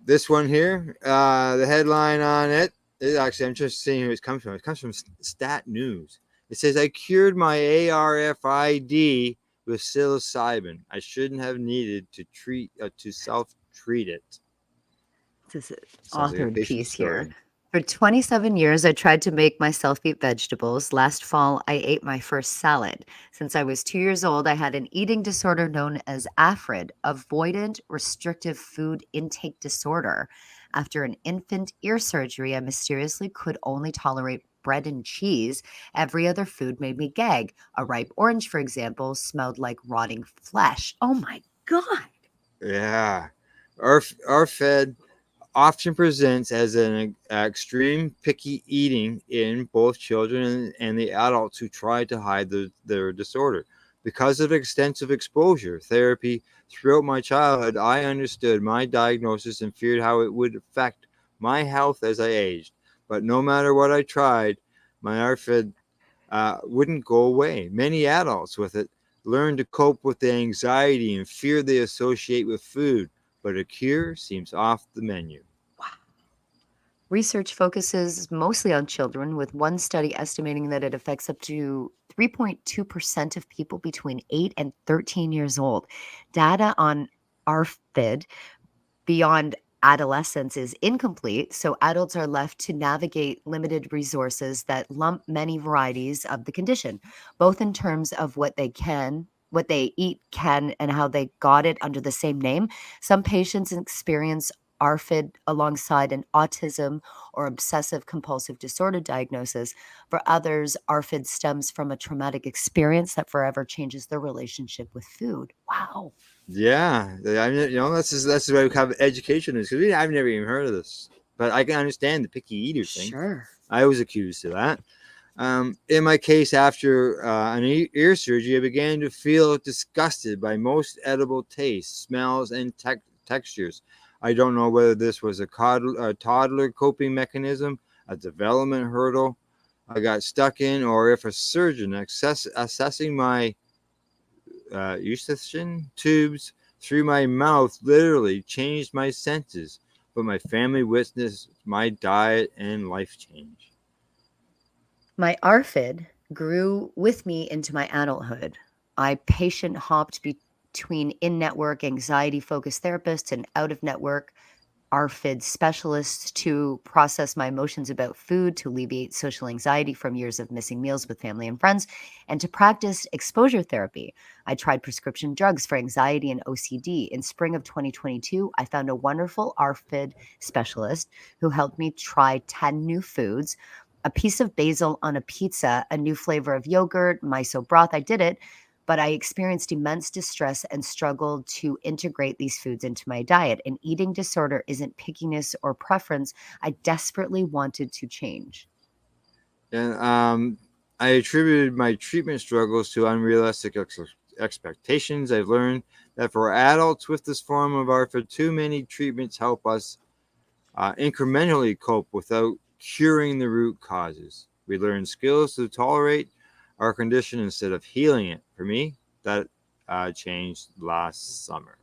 This one here, the headline on it is actually, I'm just seeing who it comes from. It comes from Stat News. It says, I cured my ARFID with psilocybin. I shouldn't have needed to self-treat it. This is Sounds like a authored patient piece here. story. For 27 years, I tried to make myself eat vegetables. Last fall, I ate my first salad. Since I was 2 years old, I had an eating disorder known as ARFID, avoidant restrictive food intake disorder. After an infant ear surgery, I mysteriously could only tolerate bread and cheese. Every other food made me gag. A ripe orange, for example, smelled like rotting flesh. Oh my God. Yeah. ARFID often presents as an extreme picky eating in both children and the adults who try to hide their disorder. Because of extensive exposure therapy throughout my childhood, I understood my diagnosis and feared how it would affect my health as I aged. But no matter what I tried, my ARFID wouldn't go away. Many adults with it learn to cope with the anxiety and fear they associate with food, but a cure seems off the menu. Research focuses mostly on children, with one study estimating that it affects up to 3.2% of people between 8 and 13 years old. Data on ARFID beyond adolescence is incomplete, so adults are left to navigate limited resources that lump many varieties of the condition, both in terms of what they eat can, and how they got it under the same name. Some patients experience ARFID alongside an autism or obsessive compulsive disorder diagnosis. For others, ARFID stems from a traumatic experience that forever changes their relationship with food. Wow. Yeah, I mean, that's why we have education is because I've never even heard of this, but I can understand the picky eater thing. Sure. I was accused of that. In my case, after an ear surgery, I began to feel disgusted by most edible tastes, smells, and textures. I don't know whether this was a toddler coping mechanism, a development hurdle I got stuck in, or if a surgeon assessing my eustachian tubes through my mouth literally changed my senses, but my family witnessed my diet and life change. My ARFID grew with me into my adulthood. I patient hopped between in network anxiety focused therapists and out of network ARFID specialists to process my emotions about food, to alleviate social anxiety from years of missing meals with family and friends, and to practice exposure therapy. I tried prescription drugs for anxiety and OCD. In spring of 2022, I found a wonderful ARFID specialist who helped me try 10 new foods, a piece of basil on a pizza, a new flavor of yogurt, miso broth. I did it, but I experienced immense distress and struggled to integrate these foods into my diet. An eating disorder isn't pickiness or preference. I desperately wanted to change. And I attributed my treatment struggles to unrealistic expectations. I've learned that for adults with this form of ARFID, too many treatments help us incrementally cope without curing the root causes. We learn skills to tolerate our condition instead of healing it. For me, that changed last summer.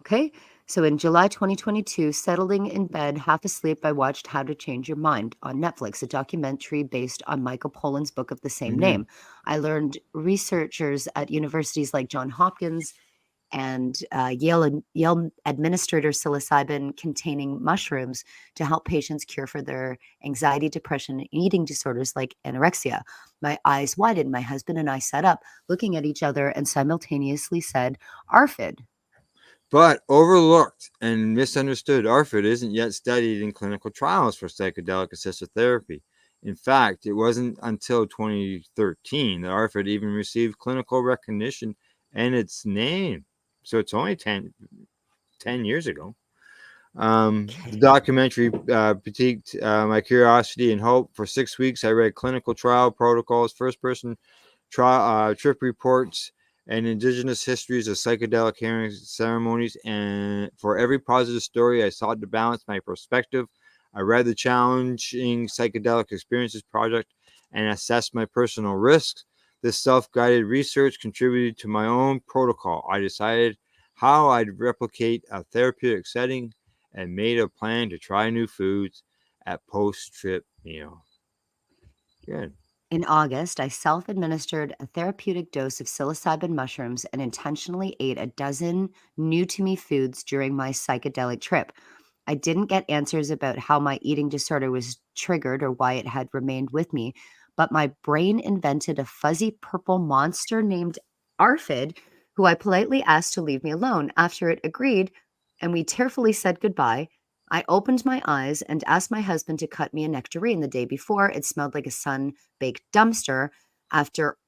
Okay. So in July 2022, settling in bed, half asleep, I watched How to Change Your Mind on Netflix, a documentary based on Michael Pollan's book of the same Mm-hmm. name. I learned researchers at universities like Johns Hopkins and Yale administered psilocybin containing mushrooms to help patients cure for their anxiety, depression, and eating disorders like anorexia. My eyes widened. My husband and I sat up, looking at each other, and simultaneously said, ARFID. But overlooked and misunderstood, ARFID isn't yet studied in clinical trials for psychedelic assisted therapy. In fact, it wasn't until 2013 that ARFID even received clinical recognition and its name. So it's only 10 years ago. The documentary piqued my curiosity and hope. For 6 weeks, I read clinical trial protocols, first-person trip reports, and indigenous histories of psychedelic healing ceremonies. And for every positive story, I sought to balance my perspective. I read the Challenging Psychedelic Experiences Project and assessed my personal risks. This self-guided research contributed to my own protocol. I decided how I'd replicate a therapeutic setting and made a plan to try new foods at post-trip meal. Good. In August, I self administered a therapeutic dose of psilocybin mushrooms and intentionally ate a dozen new to me foods during my psychedelic trip. I didn't get answers about how my eating disorder was triggered or why it had remained with me, but my brain invented a fuzzy purple monster named ARFID, who I politely asked to leave me alone. After it agreed, and we tearfully said goodbye, I opened my eyes and asked my husband to cut me a nectarine. The day before, it smelled like a sun-baked dumpster. After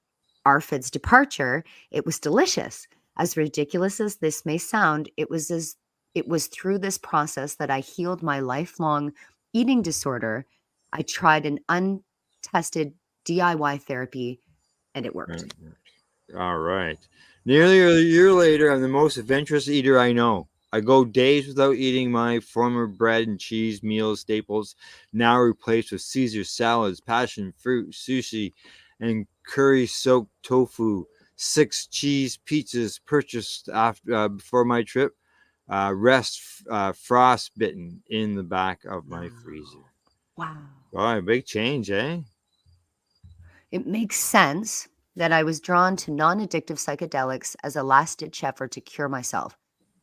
ARFID's departure, it was delicious. As ridiculous as this may sound, it was through this process that I healed my lifelong eating disorder. I tried an untested DIY therapy and it worked. All right. Nearly a year later, I'm the most adventurous eater I know. I go days without eating my former bread and cheese meal staples, now replaced with Caesar salads, passion fruit, sushi, and curry-soaked tofu. 6 cheese pizzas purchased after before my trip, frostbitten in the back of my freezer. Wow. Wow, big change, eh? It makes sense that I was drawn to non-addictive psychedelics as a last-ditch effort to cure myself.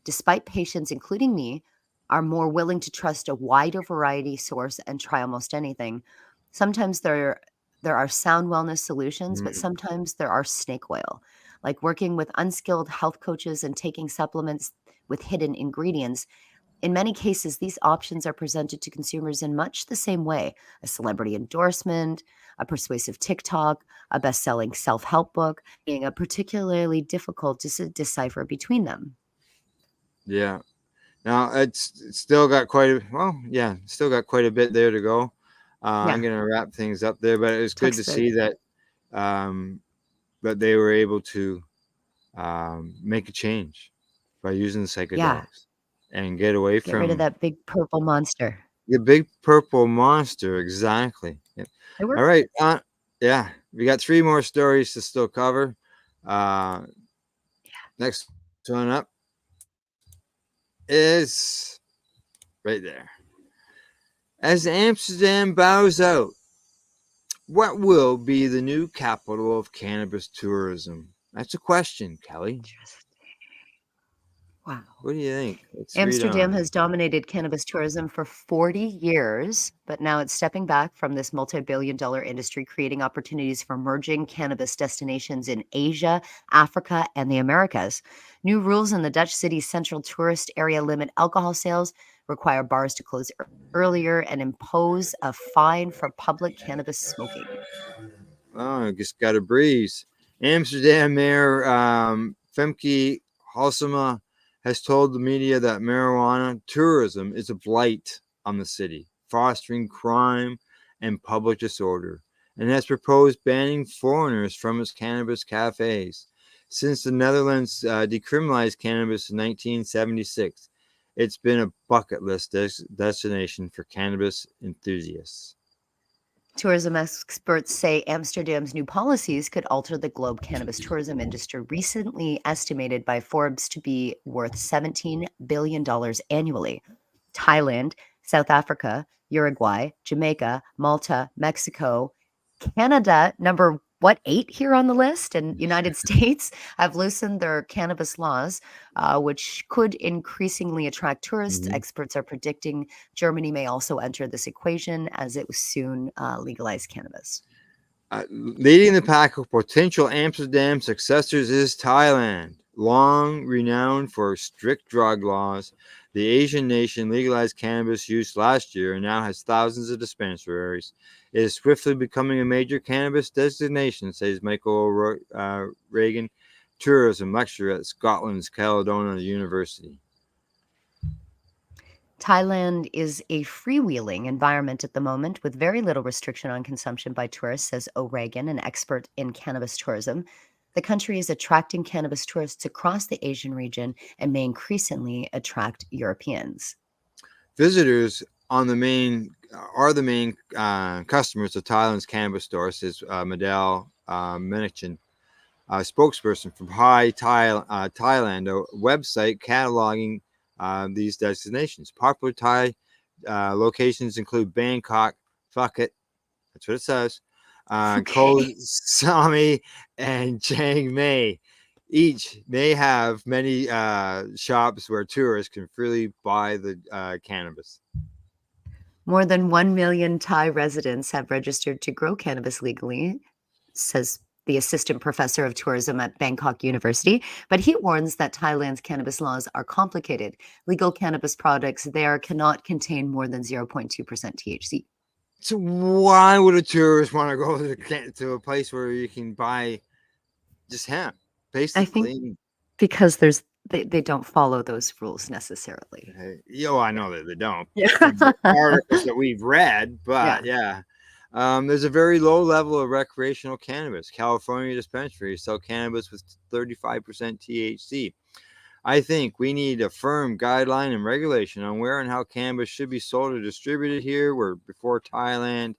Despite patients, including me, are more willing to trust a wider variety source and try almost anything. Sometimes there are sound wellness solutions, but sometimes there are snake oil, like working with unskilled health coaches and taking supplements with hidden ingredients. In many cases, these options are presented to consumers in much the same way: a celebrity endorsement, a persuasive TikTok, a best-selling self-help book, being particularly difficult to decipher between them. Yeah. Now it's still got still got quite a bit there to go. Yeah, I'm gonna wrap things up there, but it was good talks to about see um, that they were able to make a change by using the yeah, psychedelics and get away get rid of from that big purple monster. the big purple monster. Exactly. Yep. It All worked. right. Yeah, we got 3 more stories to still cover. Uh, Next one up is right there. As Amsterdam bows out, what will be the new capital of cannabis tourism? That's a question, Kelly. Wow. What do you think? Let's read Amsterdam on. has dominated cannabis tourism for 40 years, but now it's stepping back from this multi-billion-dollar industry, creating opportunities for emerging cannabis destinations in Asia, Africa, and the Americas. New rules in the Dutch city's central tourist area limit alcohol sales, require bars to close earlier, and impose a fine for public cannabis smoking. Oh, I just got a breeze. Amsterdam Mayor Femke Halsema has told the media that marijuana tourism is a blight on the city, fostering crime and public disorder, and has proposed banning foreigners from its cannabis cafes. Since the Netherlands decriminalized cannabis in 1976, it's been a bucket list destination for cannabis enthusiasts. Tourism experts say Amsterdam's new policies could alter the globe cannabis tourism industry, recently estimated by Forbes to be worth $17 billion annually. Thailand, South Africa, Uruguay, Jamaica, Malta, Mexico, Canada, number 8 here on the list, and United States have loosened their cannabis laws, which could increasingly attract tourists. Mhm. Experts are predicting Germany may also enter this equation as it will soon legalize cannabis. Leading the pack of potential Amsterdam successors is Thailand. Long renowned for strict drug laws, the Asian nation legalized cannabis use last year and now has thousands of dispensaries. It is swiftly becoming a major cannabis destination, says Michael Reagan, tourism lecturer at Scotland's Caledonian University. Thailand is a freewheeling environment at the moment with very little restriction on consumption by tourists, says O'Regan, an expert in cannabis tourism. The country is attracting cannabis tourists across the Asian region and may increasingly attract Europeans. Visitors are the main customers of Thailand's cannabis store, says Madal Menichin, a spokesperson from Thailand, a website cataloging these destinations. Popular Thai locations include Bangkok, Phuket, that's what it says, Koh Samui, and Chiang Mai. Each may have many shops where tourists can freely buy the cannabis. More than 1 million Thai residents have registered to grow cannabis legally, says the assistant professor of tourism at Bangkok University, but he warns that Thailand's cannabis laws are complicated. Legal cannabis products there cannot contain more than 0.2% THC. So why would a tourist want to go to a place where you can buy just hemp, basically? I think because they don't follow those rules necessarily. I know that they don't. Yeah. From the articles that we've read, but yeah. There's a very low level of recreational cannabis. California dispensaries sell cannabis with 35% THC. I think we need a firm guideline and regulation on where and how cannabis should be sold or distributed here, where before Thailand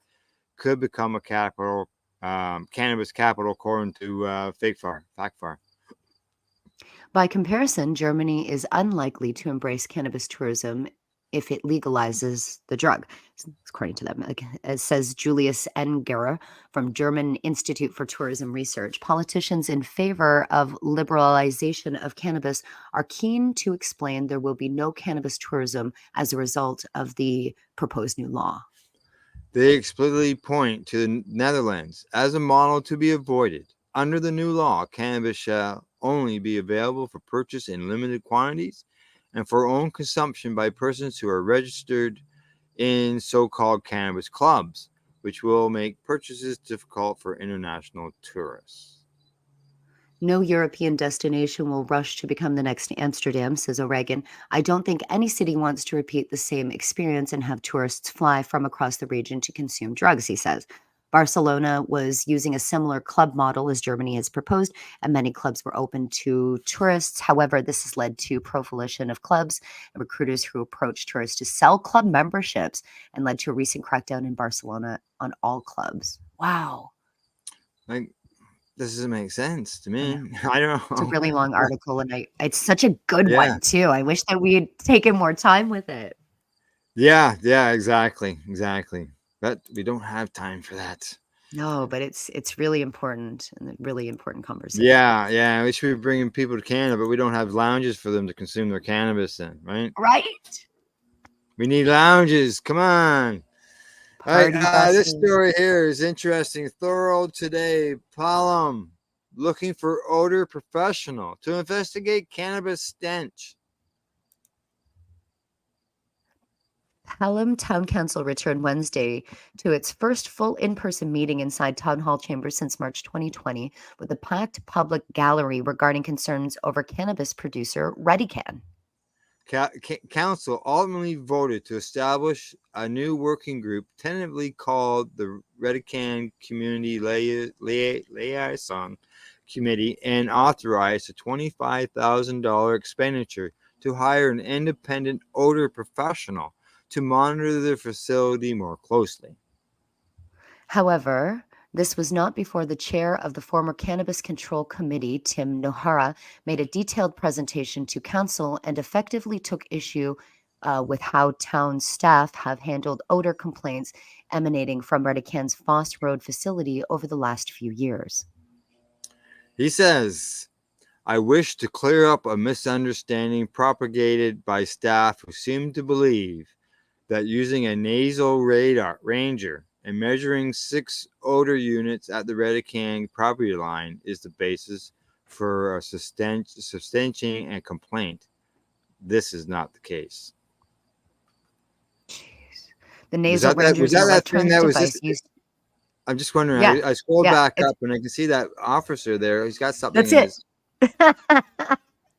could become a capital, cannabis capital, according to Fact Far. By comparison, Germany is unlikely to embrace cannabis tourism if it legalizes the drug, according to them. It says Julius Engerer from German Institute for Tourism Research. Politicians in favor of liberalization of cannabis are keen to explain there will be no cannabis tourism as a result of the proposed new law. They explicitly point to the Netherlands as a model to be avoided. Under the new law, cannabis shall only be available for purchase in limited quantities and for own consumption by persons who are registered in so-called cannabis clubs, which will make purchases difficult for international tourists. No European destination will rush to become the next Amsterdam, says O'Regan. I don't think any city wants to repeat the same experience and have tourists fly from across the region to consume drugs, he says. Barcelona was using a similar club model as Germany has proposed, and many clubs were open to tourists. However, this has led to proliferation of clubs and recruiters who approach tourists to sell club memberships and led to a recent crackdown in Barcelona on all clubs. Wow. Like, this doesn't make sense to me. I don't know. It's a really long article, and it's such a good one, too. I wish that we had taken more time with it. Yeah, exactly. But we don't have time for that. No, but it's really important and a really important conversation. Yeah. We should be bringing people to Canada, but we don't have lounges for them to consume their cannabis in, right? Right. We need lounges. Come on. All right, this story here is interesting. Thorough Today, Pelham, looking for odor professional to investigate cannabis stench. Pelham Town Council returned Wednesday to its first full in-person meeting inside Town Hall chambers since March 2020 with a packed public gallery regarding concerns over cannabis producer Redican. Council ultimately voted to establish a new working group tentatively called the Redican Community Liaison Committee and authorized a $25,000 expenditure to hire an independent odor professional to monitor the facility more closely. However, this was not before the chair of the former Cannabis Control Committee, Tim Nohara, made a detailed presentation to council and effectively took issue with how town staff have handled odor complaints emanating from Redican's Foss Road facility over the last few years. He says, I wish to clear up a misunderstanding propagated by staff who seem to believe that using a nasal radar ranger and measuring 6 odor units at the Redican property line is the basis for substantiating a complaint. This is not the case. The nasal ranger is an electronic device used. I'm just wondering. Yeah, I scrolled back up and I can see that officer there. He's got something. That's it.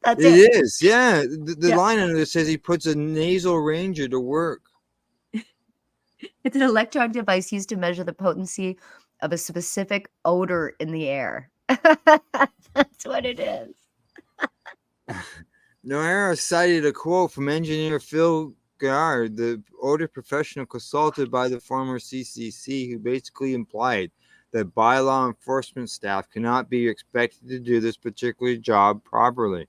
That's it. It is. Yeah. The line under it says he puts a nasal ranger to work. It's an electronic device used to measure the potency of a specific odor in the air. That's what it is. Nohara cited a quote from engineer Phil Gard, the odor professional consulted by the former CCC, who basically implied that bylaw enforcement staff cannot be expected to do this particular job properly.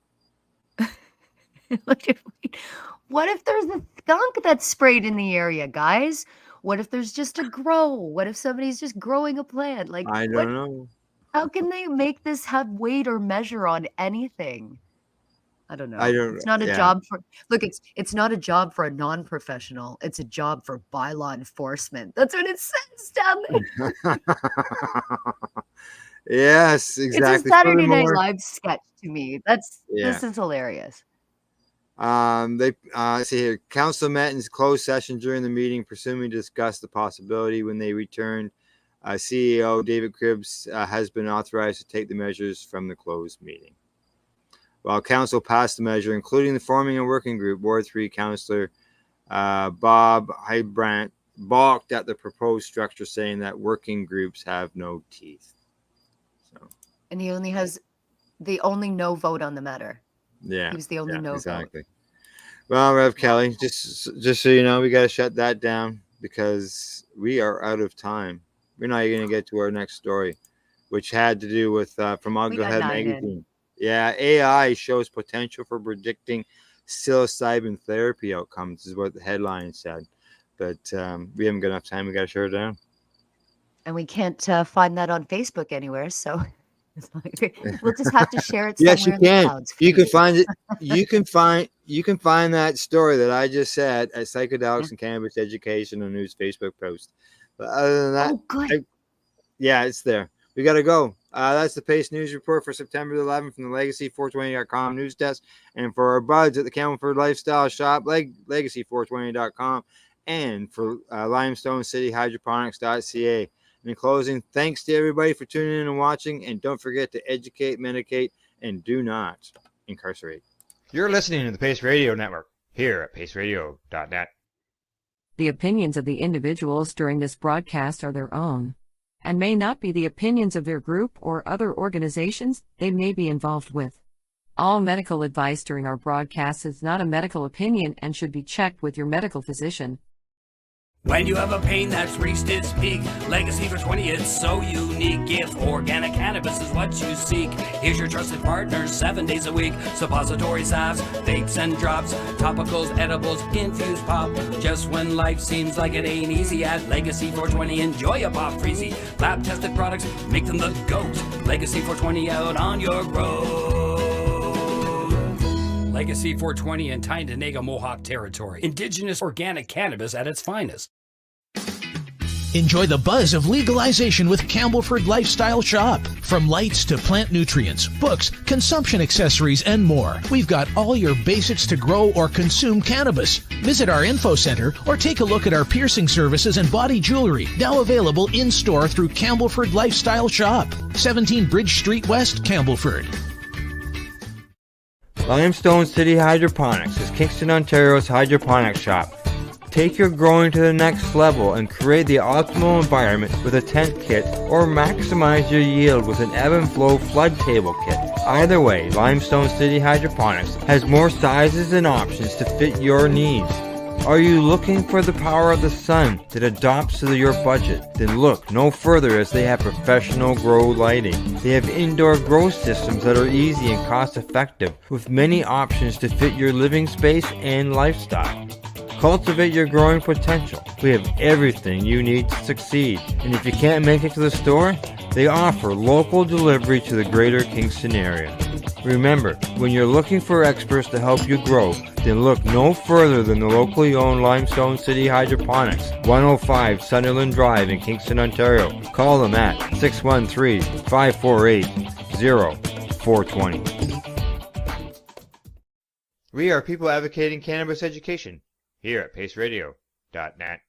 What if there's a skunk that's sprayed in the area, guys? What if there's just a grow? What if somebody's just growing a plant? Like, I don't know. How can they make this have weight or measure on anything? I don't know. It's not a job for. Look, it's not a job for a non-professional. It's a job for bylaw enforcement. That's what it says down there. Yes, exactly. It's a Saturday Night Live sketch to me. This is hilarious. See here. Council met in closed session during the meeting, presumably to discuss the possibility. When they returned, CEO David Cribbs has been authorized to take the measures from the closed meeting. While council passed the measure, including the forming a working group, Ward 3 Councillor Bob Hybrandt balked at the proposed structure, saying that working groups have no teeth. So, and he only has the only no vote on the matter. Yeah, he was the only no exactly. vote. Well, Rev Kelly, just so you know, we got to shut that down because we are out of time. We're not even going to get to our next story, which had to do with from Oglehead Magazine. Yeah, AI shows potential for predicting psilocybin therapy outcomes, is what the headline said. But we haven't got enough time. We got to shut it down. And we can't find that on Facebook anywhere, so we'll just have to share it. Yes, you in the can. clouds. You can find it. You can find that story that I just said at Psychedelics and Cannabis Education on News Facebook post. But other than that, good. It's there. We got to go. That's the Pace News Report for September 11th from the Legacy420.com news desk. And for our buds at the Camelford Lifestyle Shop, Legacy420.com, and for Limestone City Hydroponics.ca. And in closing, thanks to everybody for tuning in and watching. And don't forget to educate, medicate, and do not incarcerate. You're listening to the Pace Radio Network here at paceradio.net. The opinions of the individuals during this broadcast are their own, and may not be the opinions of their group or other organizations they may be involved with. All medical advice during our broadcast is not a medical opinion and should be checked with your medical physician. When you have a pain that's reached its peak, Legacy for 20, it's so unique. If organic cannabis is what you seek, here's your trusted partner 7 days a week. Suppository salves, vapes and drops, topicals, edibles, infused pop. Just when life seems like it ain't easy, at Legacy 420, enjoy a pop freezy. Lab tested products, make them the GOAT. Legacy 420 out on your road. Legacy 420 in Tyndonega Mohawk territory. Indigenous organic cannabis at its finest. Enjoy the buzz of legalization with Campbellford Lifestyle Shop. From lights to plant nutrients, books, consumption accessories, and more, we've got all your basics to grow or consume cannabis. Visit our info center or take a look at our piercing services and body jewelry, now available in-store through Campbellford Lifestyle Shop, 17 Bridge Street West, Campbellford. Limestone City Hydroponics is Kingston, Ontario's hydroponics shop. Take your growing to the next level and create the optimal environment with a tent kit, or maximize your yield with an ebb and flow flood table kit. Either way, Limestone City Hydroponics has more sizes and options to fit your needs. Are you looking for the power of the sun that adapts to your budget? Then look no further, as they have professional grow lighting. They have indoor grow systems that are easy and cost effective, with many options to fit your living space and lifestyle. Cultivate your growing potential. We have everything you need to succeed. And if you can't make it to the store, they offer local delivery to the greater Kingston area. Remember, when you're looking for experts to help you grow, then look no further than the locally owned Limestone City Hydroponics, 105 Sunderland Drive in Kingston, Ontario. Call them at 613-548-0420. We are people advocating cannabis education here at paceradio.net.